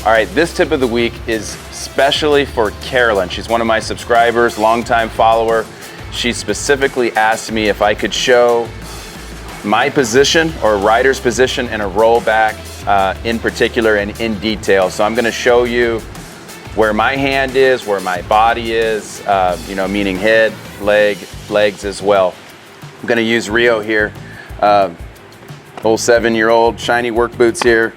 All right, this tip of the week is specially for Carolyn. She's one of my subscribers, longtime follower. She specifically asked me if I could show my position or rider's position in a rollback in particular and in detail. So I'm gonna show you where my hand is, where my body is, meaning head, legs as well. I'm gonna use Rio here, old 7-year-old, shiny work boots here,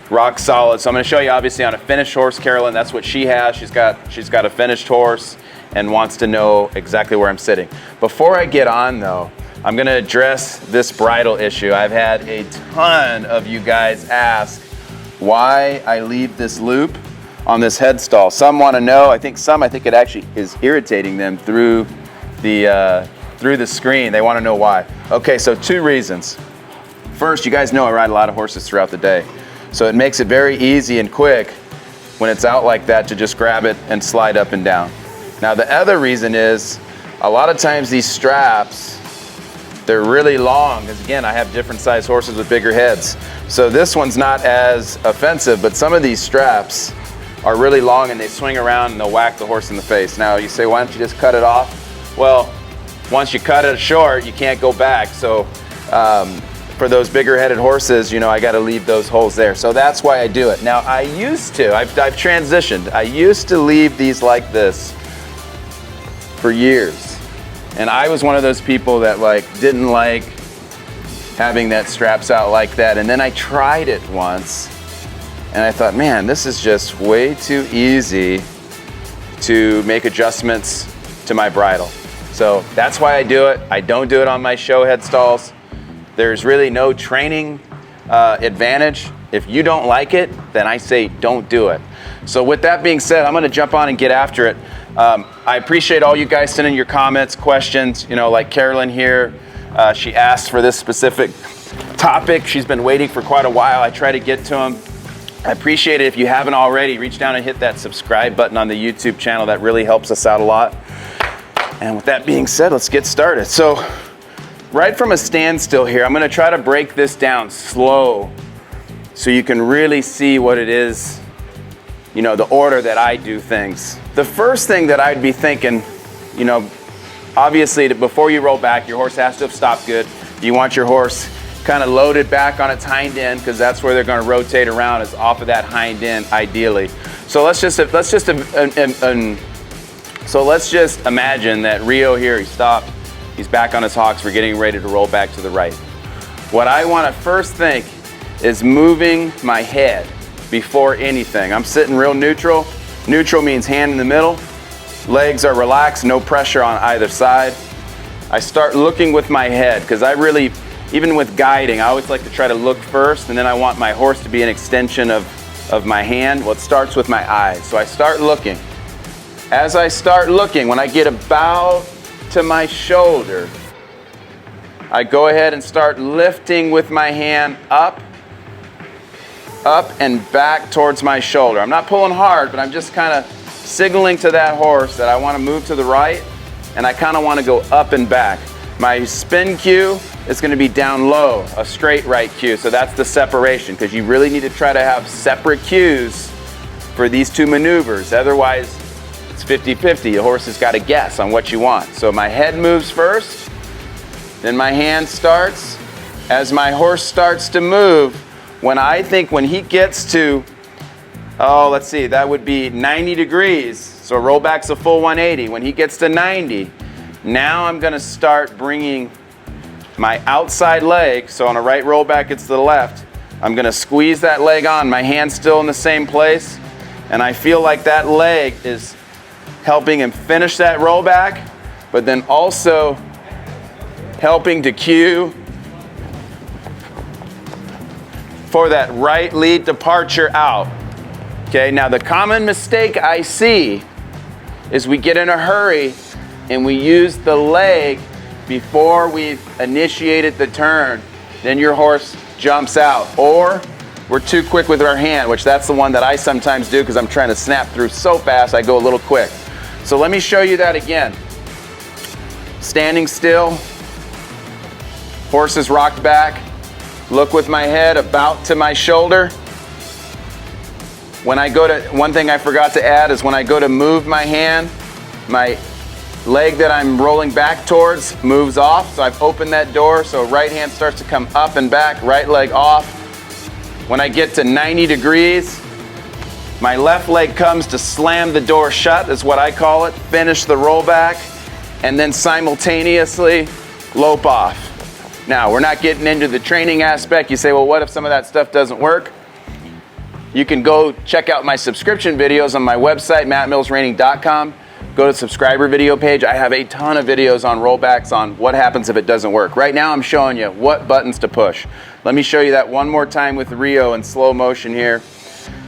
rock solid. So I'm gonna show you obviously on a finished horse, Carolyn, that's what she has. She's got a finished horse and wants to know exactly where I'm sitting. Before I get on though, I'm gonna address this bridle issue. I've had a ton of you guys ask why I leave this loop on this head stall. Some wanna know, I think it actually is irritating them through the screen. They wanna know why. Okay, so 2 reasons. First, you guys know I ride a lot of horses throughout the day. So it makes it very easy and quick when it's out like that to just grab it and slide up and down. Now the other reason is, a lot of times these straps, they're really long, because again, I have different size horses with bigger heads. So this one's not as offensive, but some of these straps are really long and they swing around and they'll whack the horse in the face. Now you say, why don't you just cut it off? Well, once you cut it short, you can't go back. So for those bigger headed horses, I gotta leave those holes there. So that's why I do it. Now I've transitioned. I used to leave these like this for years. And I was one of those people that didn't like having that straps out like that. And then I tried it once and I thought, man, this is just way too easy to make adjustments to my bridle. So that's why I do it. I don't do it on my show head stalls. There's really no training advantage. If you don't like it, then I say don't do it. So with that being said, I'm gonna jump on and get after it. I appreciate all you guys sending your comments, questions, like Carolyn here. She asked for this specific topic. She's been waiting for quite a while. I try to get to them. I appreciate it. If you haven't already, reach down and hit that subscribe button on the YouTube channel. That really helps us out a lot. And with that being said, let's get started. So right from a standstill here, I'm gonna try to break this down slow so you can really see what it is, the order that I do things. The first thing that I'd be thinking, obviously before you roll back, your horse has to have stopped good. You want your horse kind of loaded back on its hind end, because that's where they're going to rotate around, is off of that hind end ideally. So let's just imagine that Rio here, he stopped, he's back on his hocks, we're getting ready to roll back to the right. What I want to first think is moving my head before anything. I'm sitting real neutral. Neutral means hand in the middle, legs are relaxed, no pressure on either side. I start looking with my head, because even with guiding, I always like to try to look first, and then I want my horse to be an extension of my hand. Well, it starts with my eyes. So I start looking. As I start looking, when I get about to my shoulder, I go ahead and start lifting with my hand up and back towards my shoulder. I'm not pulling hard, but I'm just kind of signaling to that horse that I want to move to the right, and I kind of want to go up and back. My spin cue is going to be down low, a straight right cue. So that's the separation, because you really need to try to have separate cues for these 2 maneuvers. Otherwise, it's 50-50. The horse has got to guess on what you want. So my head moves first, then my hand starts. As my horse starts to move, when he gets to, let's see, that would be 90 degrees. So rollback's a full 180. When he gets to 90, now I'm gonna start bringing my outside leg. So on a right rollback, it's to the left. I'm gonna squeeze that leg on, my hand's still in the same place. And I feel like that leg is helping him finish that rollback, but then also helping to cue for that right lead departure out. Okay, now the common mistake I see is we get in a hurry and we use the leg before we've initiated the turn. Then your horse jumps out. Or we're too quick with our hand, which that's the one that I sometimes do because I'm trying to snap through so fast I go a little quick. So let me show you that again. Standing still, horse is rocked back, look with my head about to my shoulder. When I go to, one thing I forgot to add is when I go to move my hand, my leg that I'm rolling back towards moves off. So I've opened that door, so right hand starts to come up and back, right leg off. When I get to 90 degrees, my left leg comes to slam the door shut, is what I call it, finish the rollback, and then simultaneously lope off. Now, we're not getting into the training aspect. You say, well, what if some of that stuff doesn't work? You can go check out my subscription videos on my website, mattmillsreining.com. Go to the subscriber video page. I have a ton of videos on rollbacks on what happens if it doesn't work. Right now I'm showing you what buttons to push. Let me show you that one more time with Rio in slow motion here.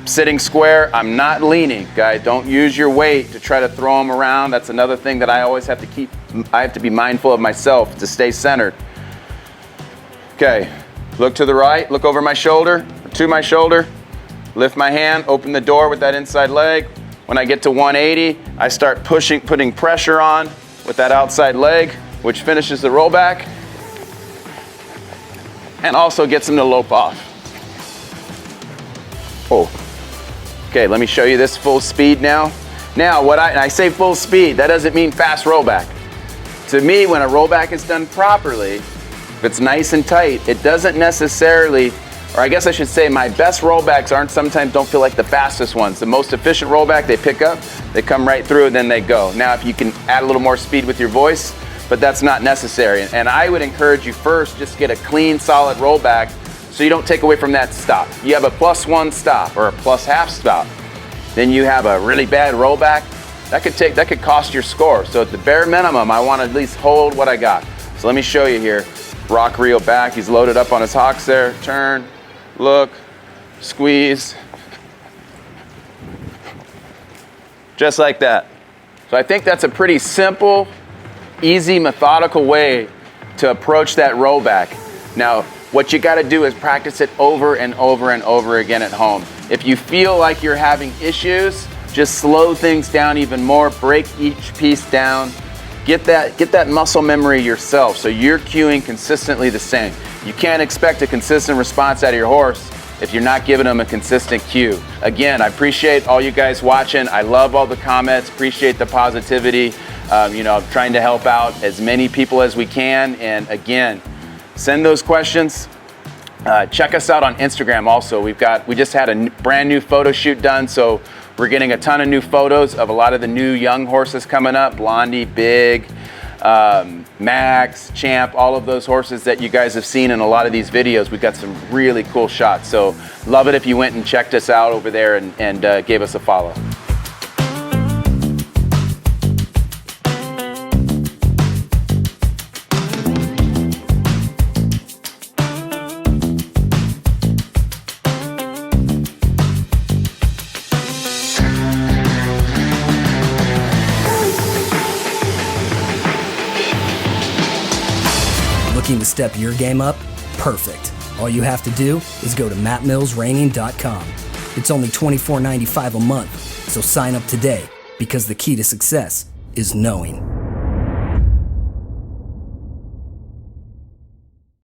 Sitting square, I'm not leaning, guys. Don't use your weight to try to throw them around. That's another thing that I always have to keep, I have to be mindful of myself to stay centered. Okay, look to the right, look over my shoulder, to my shoulder. Lift my hand, open the door with that inside leg. When I get to 180, I start pushing, putting pressure on with that outside leg, which finishes the rollback and also gets them to lope off. Oh, okay, let me show you this full speed now. Now, when I say full speed, that doesn't mean fast rollback. To me, when a rollback is done properly, if it's nice and tight, it doesn't necessarily, or I guess I should say my best rollbacks sometimes don't feel like the fastest ones. The most efficient rollback, they pick up, they come right through, and then they go. Now, if you can add a little more speed with your voice, but that's not necessary. And I would encourage you first, just get a clean, solid rollback so you don't take away from that stop. You have a +1 stop or a +1/2 stop. Then you have a really bad rollback, that could cost your score. So at the bare minimum, I want to at least hold what I got. So let me show you here. Rock Rio back, he's loaded up on his hocks there, turn. Look, squeeze, just like that. So I think that's a pretty simple, easy, methodical way to approach that rollback. Now, what you got to do is practice it over and over and over again at home. If you feel like you're having issues, just slow things down even more, break each piece down, get that muscle memory yourself so you're cueing consistently the same. You can't expect a consistent response out of your horse if you're not giving them a consistent cue. Again, I appreciate all you guys watching. I love all the comments, appreciate the positivity. Trying to help out as many people as we can. And again, send those questions. Check us out on Instagram also. We just had a brand new photo shoot done, so we're getting a ton of new photos of a lot of the new young horses coming up, Blondie, Big, Max, Champ, all of those horses that you guys have seen in a lot of these videos. We've got some really cool shots. So love it if you went and checked us out over there and gave us a follow. Looking to step your game up? Perfect. All you have to do is go to mattmillsreining.com. It's only $24.95 a month, so sign up today because the key to success is knowing.